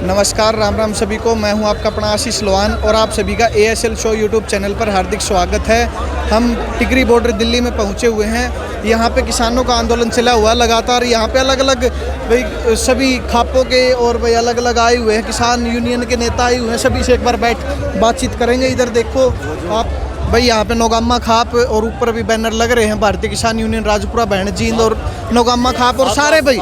नमस्कार, राम राम सभी को। मैं हूं आपका अपना आशीष लोहान और आप सभी का ASL शो यूट्यूब चैनल पर हार्दिक स्वागत है। हम टिकरी बॉर्डर दिल्ली में पहुंचे हुए हैं। यहां पे किसानों का आंदोलन चला हुआ लगातार। यहां पे अलग अलग भाई सभी खापों के और भाई अलग अलग आए हुए हैं, किसान यूनियन के नेता आए हुए हैं। सभी से एक बार बातचीत करेंगे। इधर देखो आप भाई, यहाँ पे नौगामा खाप और ऊपर भी बैनर लग रहे हैं, भारतीय किसान यूनियन राजपुरा बहन जींद और नौगामा खाप और सारे भाई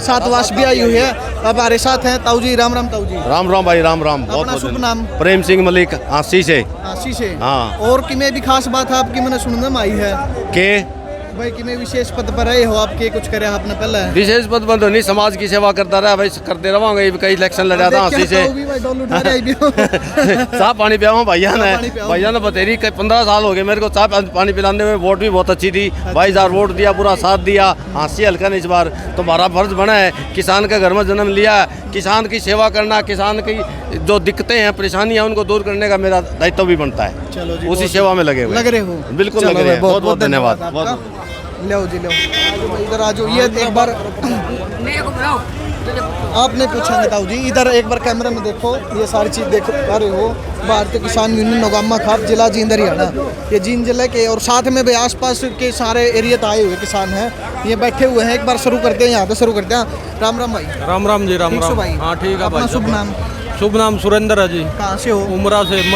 सात वास भी आई हुई है। अब हमारे साथ हैं ताऊ जी। राम राम ताऊ जी। राम राम भाई, राम राम। अपना शुभ नाम? प्रेम सिंह मलिक, आसी से। आसी से। हाँ। और कि में भी खास बात है आपकी मैंने सुनने में आई है के भाई कि में विशेष पद पर रहे हो आपके, कुछ करे आपने पहले? विशेष पद बंद नहीं, समाज की सेवा करता रहा भाई, करते रहोगे। कई इलेक्शन लड़ा था आसी से। चाह पानी पिया हूँ भैया ने बतेरी 15 साल हो गए मेरे को चाह पानी पिलाने में। वोट भी बहुत अच्छी थी, 22,000 वोट दिया, पूरा साथ दिया। हांसी हल्का ने इस बार तो हमारा फर्ज बना है, किसान के घर में जन्म लिया, किसान की सेवा करना, किसान की जो दिक्कतें हैं, परेशानियां, उनको दूर करने का मेरा दायित्व भी बनता है। चलो जी, उसी सेवा में लग रहे हो? बिल्कुल लग रहे हैं। बहुत बहुत धन्यवाद। लो जी लो, इधर आ जाओ। ये एक बार आपने पूछा ताऊ जी, इधर एक बार कैमरा में देखो, ये सारी चीज़ देखो आ रहे हो। भारतीय किसान यूनियन नौगामा खाप, जिला जींद हरियाणा। ये जींद जिले के और साथ में भी आसपास के सारे एरिया तो आए हुए किसान हैं, ये बैठे हुए हैं। एक बार शुरू करते हैं, यहाँ पे शुरू करते हैं। राम राम भाई। राम राम जी। राम राम भाई। हाँ ठीक है भाई। शुभ नाम? शुभ नाम सुरेंद्र है जी। कहाँ से हो? उमरा से।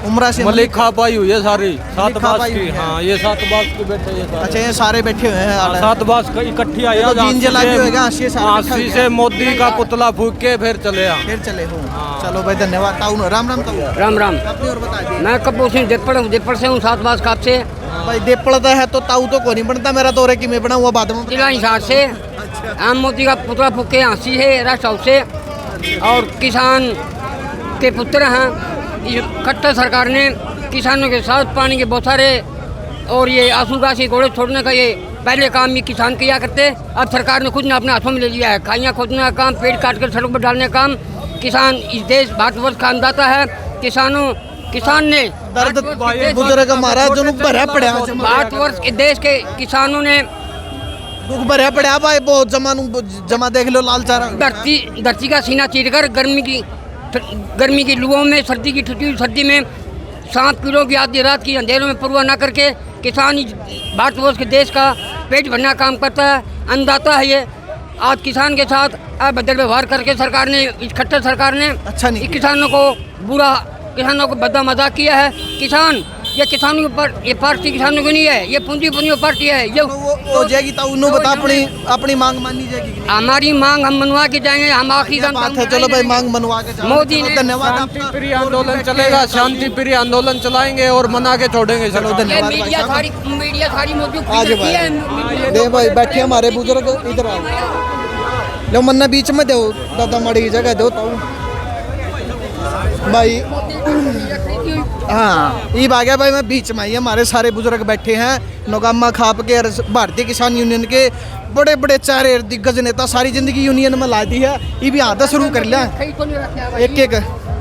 उमरा से मलिक खाप आई हुई है सारी, 7 बास की। है। हाँ, ये 7 बास के बैठे हैं सारे। अच्छा, ये सारे बैठे हुए हैं। 7 बास इकट्ठी आई है। जींद जिला भी होगा। आसी से मोदी का पुतला फूक के फिर चले हो। चलो भाई, धन्यवाद ताऊ। राम राम ताऊ। राम राम। अपनी और बता दीजिए। मैं कपूर सिंह देपड़ से हूँ, 7 बास खाप से। भाई देपड़ता है तो ताऊ तो को नहीं बनता। मेरा तो कि मैं बना हुआ बाद में जिला हिसार से। आम मोदी का पुतला फूक के हांसी है राष्ट्र हाउस से, और किसान के पुत्र हैं। खट्टर सरकार ने किसानों के साथ पानी के बौछारे और ये आंसू घोड़े छोड़ने का ये पहले काम ये किसान किया करते। अब सरकार ने खुद ने अपने हाथों में ले लिया है। खाइयाँ खोदने का काम, पेड़ काट कर सड़क पर डालने का काम। किसान इस देश भारतवर्ष का अन्नदाता है। किसान ने बुजुर्ग हमारा जो भरा पड़ा भारतवर्ष के देश के किसानों ने दुख भरा पड़ा भाई। बहुत जमा देख लो, लाल चारा धरती का सीना चीर कर गर्मी की लुओं में, सर्दी की ठंडी सर्दी में, सांप कीड़ों की आधी रात की अंधेरों में परवाह न करके किसान भारतवर्ष के देश का पेट भरना काम करता है, अन्नदाता है। ये आज किसान के साथ अभद्र व्यवहार करके सरकार ने, इस खट्टर सरकार ने अच्छा नहीं किसानों को बद्दा मजाक किया है। ये किसानों के ऊपर, ये पार्टी किसानों की नहीं है, ये पूंजी पार्टी है। ये तो जाएगी तो उन्होंने बता अपनी मांग मानी जाएगी। हमारी मांग हम मनवा के जाएंगे। हम आखिरी बात है। चलो भाई, मांग मनवा के मोदी ने। धन्यवाद। शांति प्रिय आंदोलन चलेगा, शांति प्रिय आंदोलन चलाएंगे और मना के छोड़ेंगे। चलो धन्यवाद। मीडिया सारी मौजूद है। दे भाई, बैठे हमारे बुजुर्ग, इधर आओ। लो मन्ना बीच में दो, दादा माड़ी की जगह दो ताऊ भाई। हाँ, ये आ गया भाई, मैं बीच में। ये हमारे सारे बुजुर्ग बैठे हैं नौगामा खाप के और भारतीय किसान यूनियन के बड़े बड़े चारे दिग्गज नेता। सारी जिंदगी यूनियन में ला दी है। ये भी आधा शुरू कर लिया एक एक।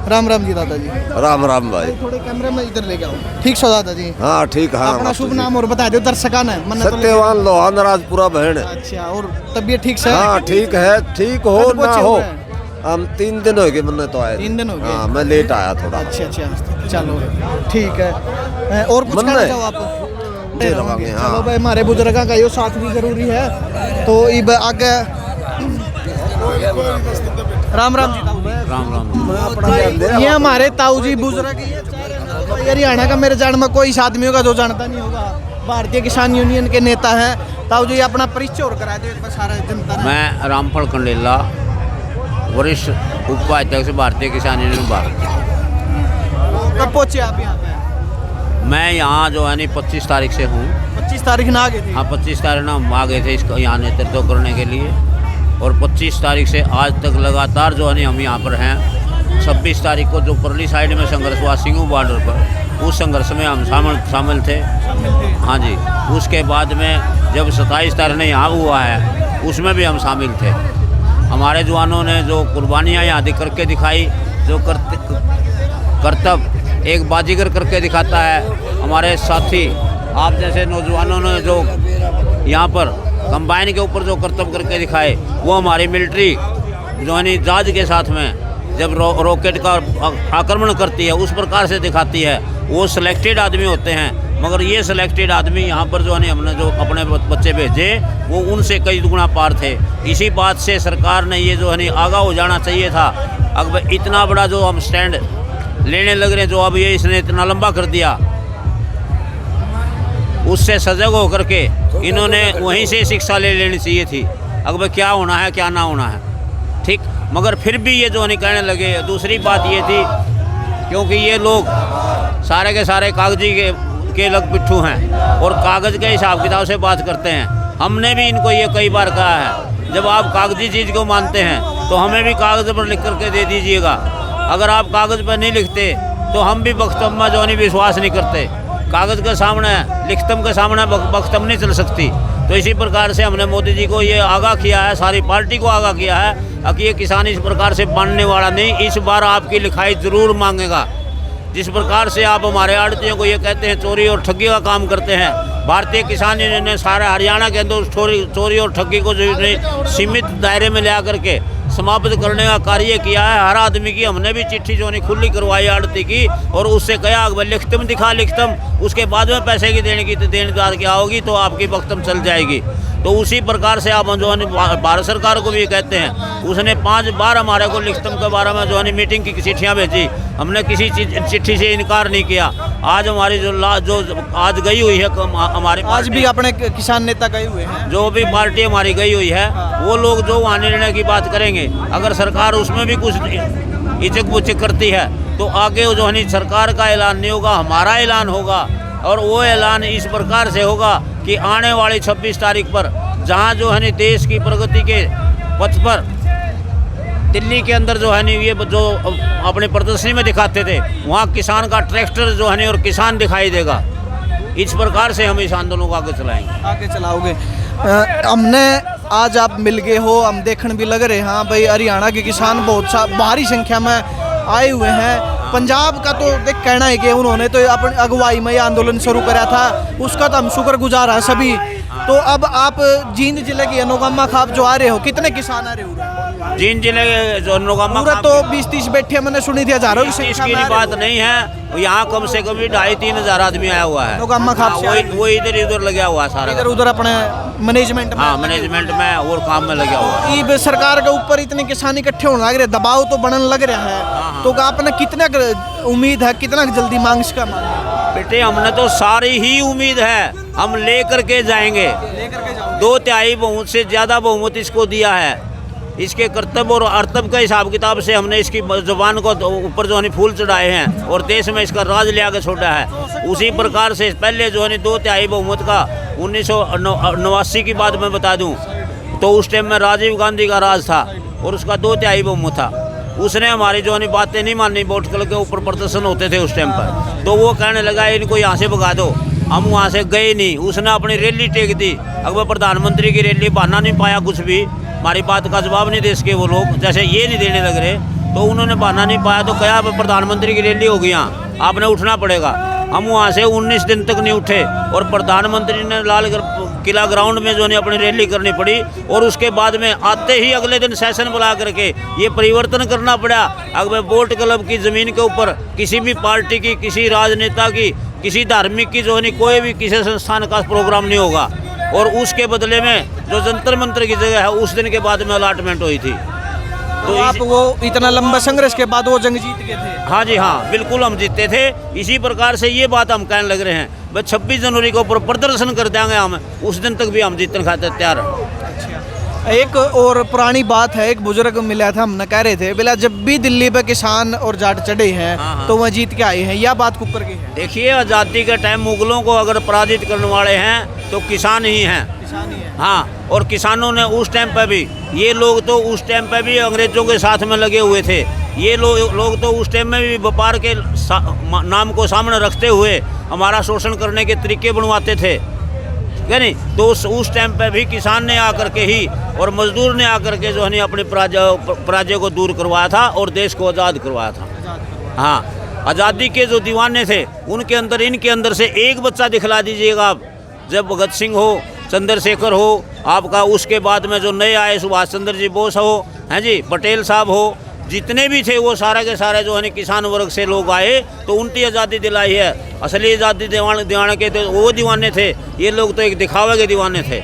राम राम जी दादा जी। राम राम भाई। थोड़े कैमरे में इधर ले जाओ। ठीक सो दादा जी? हाँ ठीक है। अपना शुभ नाम और बता दो दर्शकान है। सत्यवान लोहान राजपुरा बहन। अच्छा, और तबीयत ठीक से? हाँ ठीक है, ठीक हो ना हो। हम 3 दिन हो गए, मैंने तो आए 3 दिन हो गए। हाँ, मैं लेट आया थोड़ा। अच्छा, चलो ठीक है। और कुछ कहना चाहो आप? चलो भाई, हमारे बुजुर्गों का ये साथ भी जरूरी है। तो इब आगे राम राम जी। राम राम। ये हमारे ताऊ जी बुजुर्ग, ये हरियाणा का मेरे जान में कोई इस आदमी होगा जो जानता नहीं होगा। भारतीय किसान यूनियन के नेता हैं। ताऊ जी अपना परिचय और करा दो सारा जनता। मैं रामफल कंडेला, वरिष्ठ उपाध्यक्ष भारतीय किसान यूनियन भारत। कब पहुँचे आप यहाँ पे? मैं यहाँ जो है 25 तारीख से हूँ। 25 तारीख ना आ गए थे? हाँ, 25 तारीख ना हम आ गए थे इसको यहाँ नेतृत्व करने के लिए, और 25 तारीख से आज तक लगातार जो है हम यहाँ पर हैं। 26 तारीख को जो परली साइड में संघर्ष हुआ सिंगू बॉर्डर पर, उस संघर्ष में हम शामिल थे। हाँ जी। उसके बाद में जब 27 तारीख ने यहाँ हुआ है, उसमें भी हम शामिल थे। हमारे जवानों ने जो कुर्बानियाँ यहाँ करके दिखाई, जो कर्तव्य एक बाजीगर करके दिखाता है। हमारे साथी आप जैसे नौजवानों ने जो यहाँ पर कंबाइन के ऊपर जो कर्तव्य करके दिखाए, वो हमारी मिलिट्री जो है जहाज के साथ में जब रॉकेट का आक्रमण करती है उस प्रकार से दिखाती है, वो सिलेक्टेड आदमी होते हैं। मगर ये सिलेक्टेड आदमी यहाँ पर जो है हमने जो अपने बच्चे भेजे वो उनसे कई गुना पार थे। इसी बात से सरकार ने ये जो है आगाह हो जाना चाहिए था। अब इतना बड़ा जो हम स्टैंड लेने लग रहे हैं, जो अब ये इसने इतना लंबा कर दिया, उससे सजग होकर के इन्होंने वहीं से शिक्षा ले लेनी चाहिए थी। अब क्या होना है क्या ना होना है, ठीक। मगर फिर भी ये जो है कहने लगे। दूसरी बात ये थी, क्योंकि ये लोग सारे के सारे कागजी के लग पिट्ठू हैं और कागज़ के हिसाब किताब से बात करते हैं। हमने भी इनको ये कई बार कहा है, जब आप कागजी चीज़ को मानते हैं तो हमें भी कागज़ पर लिख करके दे दीजिएगा। अगर आप कागज़ पर नहीं लिखते तो हम भी बख्तम में जो नहीं विश्वास नहीं करते। कागज़ के सामने लिखतम के सामने बख्तम नहीं चल सकती। तो इसी प्रकार से हमने मोदी जी को ये आगाह किया है, सारी पार्टी को आगाह किया है कि ये किसान इस प्रकार से मानने वाला नहीं, इस बार आपकी लिखाई ज़रूर मांगेगा। जिस प्रकार से आप हमारे आड़तियों को ये कहते हैं चोरी और ठगी का काम करते हैं, भारतीय किसान यूनियन ने सारे हरियाणा के अंदर चोरी और ठगी को जो सीमित दायरे में ले आकर के समाप्त करने का कार्य किया है। हर आदमी की हमने भी चिट्ठी जो नहीं खुली करवाई आड़ती की, और उससे कहा भाई लिखतम दिखा, लिखतम उसके बाद में पैसे की देनदार क्या होगी तो आपकी बख्तम चल जाएगी। तो उसी प्रकार से आप जो है भारत सरकार को भी कहते हैं, उसने 5 बार हमारे को लिखतम के बारे में जो है मीटिंग की चिट्ठियाँ भेजी, हमने किसी चिट्ठी से इनकार नहीं किया। आज हमारी जो आज गई हुई है हमारे, आज भी अपने किसान नेता गए हुए हैं, जो भी पार्टी हमारी गई हुई है, वो लोग जो वहाँ निर्णय की बात करेंगे, अगर सरकार उसमें भी कुछ इचक पुचक करती है तो आगे जो है सरकार का ऐलान नहीं होगा, हमारा ऐलान होगा। और वो ऐलान इस प्रकार से होगा कि आने वाली 26 तारीख पर जहाँ जो है देश की प्रगति के पथ पर दिल्ली के अंदर जो है ये जो अपने प्रदर्शनी में दिखाते थे, वहाँ किसान का ट्रैक्टर जो है और किसान दिखाई देगा। इस प्रकार से हम इस आंदोलन को आगे चलाएंगे। आगे चलाओगे। हमने आज आप मिल गए हो, हम देखने भी लग रहे हैं, हाँ भाई हरियाणा के किसान बहुत भारी संख्या में आए हुए हैं। पंजाब का तो देख कहना है कि उन्होंने तो अपनी अगुवाई में ये आंदोलन शुरू करा था, उसका तो हम शुक्रगुजार हैं सभी। तो अब आप जींद जिले की नोगामा खाप जो आ रहे हो, कितने किसान आ रहे हो? जींद जिले के जो नोगामा पूरा तो 20-30 बैठे मैंने सुनी थी, हजारों की बात नहीं है। यहाँ कम से कम 2,500-3 हज़ार आदमी आया हुआ है नोगामा खाप से। वो इधर उधर लगा हुआ है सारा, इधर उधर अपने मैनेजमेंट में, हाँ मैनेजमेंट में और काम में लगा हुआ है। ये सरकार के ऊपर इतने किसान इकट्ठे होने लग रहे, दबाव तो बनने लग रहा है, तो आपने कितना उम्मीद है, कितना जल्दी मांग इसका? बेटे हमने तो सारी ही उम्मीद है, हम लेकर के जाएंगे। 2/3 बहुमत से ज़्यादा बहुमत इसको दिया है। इसके कर्तव्य और अर्तव्य के हिसाब किताब से हमने इसकी जुबान को ऊपर जो है फूल चढ़ाए हैं और देश में इसका राज ले आके छोड़ा है। उसी प्रकार से पहले जो है 2/3 बहुमत का 1989 की बात मैं बता दूं तो उस टाइम में राजीव गांधी का राज था और उसका 2/3 बहुमत था। उसने हमारी जो है बातें नहीं मानी, वोट कल के ऊपर प्रदर्शन होते थे उस टाइम पर, तो वो कहने लगा इनको यहाँ से भगा दो। हम वहाँ से गए नहीं, उसने अपनी रैली टेक दी। अगर प्रधानमंत्री की रैली बहाना नहीं पाया, कुछ भी हमारी बात का जवाब नहीं दे सके वो लोग, जैसे ये नहीं देने लग रहे, तो उन्होंने बहाना नहीं पाया तो कहा प्रधानमंत्री की रैली होगी, यहाँ आपने उठना पड़ेगा। हम वहाँ से 19 दिन तक नहीं उठे और प्रधानमंत्री ने लाल किला ग्राउंड में जो है अपनी रैली करनी पड़ी। और उसके बाद में आते ही अगले दिन सेशन बुला करके ये परिवर्तन करना पड़ा। अगर वोट क्लब की ज़मीन के ऊपर किसी भी पार्टी की, किसी राजनेता की, किसी धार्मिक की जो है कोई भी किसी संस्थान का प्रोग्राम नहीं होगा। और उसके बदले में जो जंतर मंतर की जगह है उस दिन के बाद में अलाटमेंट हुई थी। तो आप वो इतना लंबा संघर्ष के बाद वो जंग जीत गए थे? हाँ जी हाँ, बिल्कुल हम जीते थे। इसी प्रकार से ये बात हम कहने लग रहे हैं, भाई 26 जनवरी को प्रदर्शन कर देंगे हम, उस दिन तक भी हम जीतने खाते तैयार हैं। एक और पुरानी बात है, एक बुजुर्ग मिला था, हमने कह रहे थे बोला जब भी दिल्ली पे किसान और जाट चढ़े हैं तो वह जीत के आए हैं, यह बात कुकर की है। देखिए आज़ादी के टाइम मुगलों को अगर पराजित करने वाले हैं तो किसान ही हैं। हाँ, और किसानों ने उस टाइम पे भी, ये लोग तो उस टाइम पे भी अंग्रेजों के साथ में लगे हुए थे। ये लोग तो उस टाइम में भी व्यापार के नाम को सामने रखते हुए हमारा शोषण करने के तरीके बनवाते थे, क्या नहीं? तो उस टाइम पे भी किसान ने आकर के ही और मजदूर ने आकर के जो है अपने पराजय को दूर करवाया था और देश को आज़ाद करवाया था। हाँ, आज़ादी के जो दीवाने थे उनके अंदर, इनके अंदर से एक बच्चा दिखला दीजिएगा आप, जब भगत सिंह हो, चंद्रशेखर हो आपका, उसके बाद में जो नए आए सुभाष चंद्र जी बोस हो, हैं जी, पटेल साहब हो, जितने भी थे वो सारे के सारे जो है किसान वर्ग से लोग आए तो उनकी आज़ादी दिलाई है। असली आज़ादी दिवाने के तो वो दीवाने थे, ये लोग तो एक दिखावे के दीवाने थे।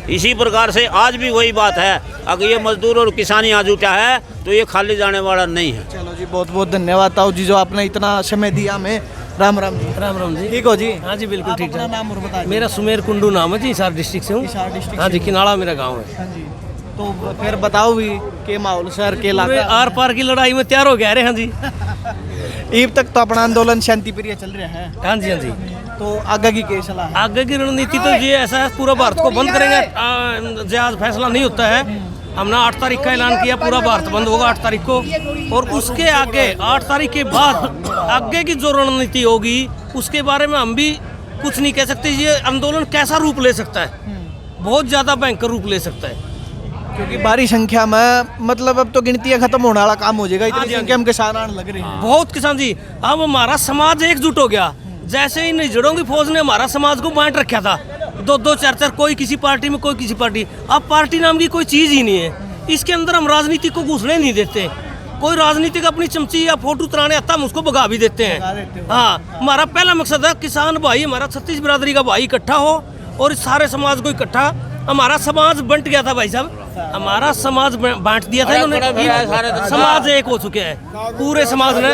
इसी प्रकार से आज भी वही बात है, अगर ये मजदूर और किसानी आज उठा है तो ये खाली जाने वाला नहीं है। चलो जी, बहुत बहुत धन्यवाद ताऊ जी जो आपने इतना समय दिया हमें। राम राम जी। राम राम जी। ठीक हो जी? हाँ जी बिल्कुल आप ठीक अपना है। नाम और बताइए। मेरा सुमेर कुंडू नाम है जी, हिसार डिस्ट्रिक्ट से हूँ। हिसार डिस्ट्रिक्ट हाँ जी, से। किनाड़ा मेरा गांव है। हाँ जी, तो फिर बताओ भी के माहौल शहर के पूरे इलाका आर पार की लड़ाई में तैयार हो गए हैं जी। ईब तक तो अपना आंदोलन शांति प्रिय चल रहा है, हाँ जी हाँ जी। तो आगे की क्या सलाह है? आगे की रणनीति तो ये ऐसा है, पूरा भारत को बंद करेंगे। जो आज फैसला नहीं होता है, हमने 8 तारीख का ऐलान किया, पूरा भारत बंद होगा 8 तारीख को। और उसके आगे 8 तारीख के बाद आगे की जो रणनीति होगी उसके बारे में हम भी कुछ नहीं कह सकते। ये आंदोलन कैसा रूप ले सकता है, बहुत ज़्यादा भयंकर रूप ले सकता है। क्योंकि भारी संख्या में, मतलब अब तो गिनतियां खत्म होने वाला काम हो जाएगा, हाँ इतनी जी, हाँ संख्या में किसान आने लग रहे हैं। बहुत किसान जी, अब हमारा समाज एकजुट हो गया। जैसे ही निजड़ों की फौज ने हमारा समाज को बांट रखा था, 2-2 4-4, कोई किसी पार्टी में, कोई किसी पार्टी। अब पार्टी नाम की कोई चीज़ ही नहीं है। इसके अंदर हम राजनीति को घुसने नहीं देते। कोई राजनीतिक अपनी चमची या फोटो तराने आता हम उसको भगा भी देते हैं। हाँ, हमारा पहला मकसद है किसान भाई, हमारा 36 बिरादरी का भाई इकट्ठा हो और इस सारे समाज को इकट्ठा। हमारा समाज बंट गया था भाई साहब, हमारा समाज बांट दिया था इन्होंने। समाज एक हो चुके हैं, पूरे समाज ने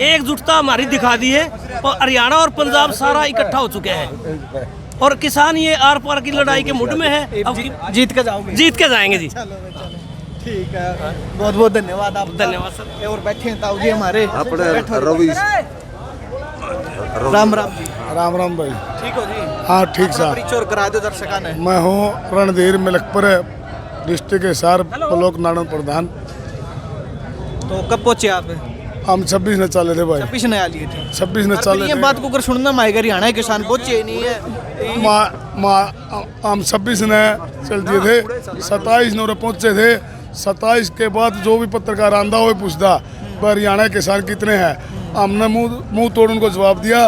एकजुटता हमारी दिखा दी है और हरियाणा और पंजाब सारा इकट्ठा हो चुके हैं। और किसान ये आर पार की लड़ाई के मुड में है। अब जीत के जाओगे? जीत के जाएंगे जी। ठीक है, बहुत बहुत धन्यवाद आप। धन्यवाद सर। और बैठे हैं ताऊ जी हमारे अपने रवि। राम राम जी। राम राम भाई। ठीक हो जी? हाँ ठीक सा। परिचय और करा दो दर्शकों ने। मैं हूँ रणधीर मिलकपुर डिस्ट्रिक्ट हिसार ब्लॉक नारायण प्रधान। तो कब पहुंचे आप? हम 26 ने चाले थे भाई। 26 नया लिए थे। 26 ने और चाले फिर ये थे। बात को अगर सुनना माएगा हरियाणा के किसान पहुंचे नहीं है। हम 26 ने चल दिए थे, 27 ने पहुँचे थे। 27 के बाद जो भी पत्रकार आंदा वो पूछता हरियाणा के किसान कितने हैं, हमने मुंह तोड़ उनको जवाब दिया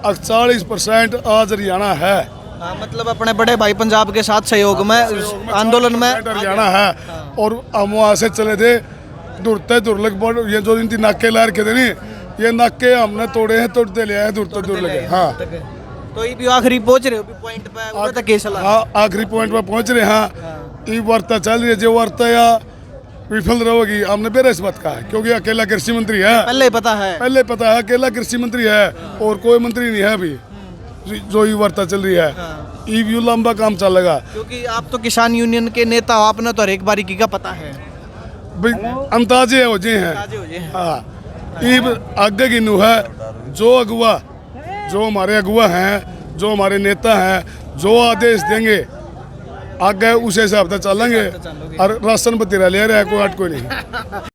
40% आज हरियाणा है। हाँ, मतलब अपने बड़े भाई पंजाब के साथ सहयोग में आंदोलन में हरियाणा है। और हम वहाँ से चले थे दुरते दुर्लभ, ये जो इनकी नाके ला रखे थे नहीं, ये नाके हमने तोड़े हैं, तोड़ते ले आए दुरते दुर्लभ। हाँ, तो ये भी आखिरी पहुंच रहे हो पॉइंट पे, उधर तक ये सलाह। हाँ आखिरी पॉइंट पे पहुँच रहे हैं। ये वार्ता चल रही है, जो वार्ता या विफल रहेगी हमने बेरे इस बात का है, क्योंकि अकेला कृषि मंत्री है। पहले पता है, पहले पता है अकेला कृषि मंत्री है और कोई मंत्री नहीं है अभी जो ये वार्ता चल रही है। ये भी लंबा काम चलेगा, क्योंकि आप तो किसान यूनियन के नेता हो, आपने तो हर एक बारीकी का पता है। अंदाजे हो जे हैं। हाँ, ये आगे की नु है, जो अगुआ, जो हमारे अगुआ हैं, जो हमारे नेता हैं, जो आदेश देंगे आगे उस हिसाब से चलेंगे। और राशन बतीरा ले रहे हैं, कोई हट कोई नहीं।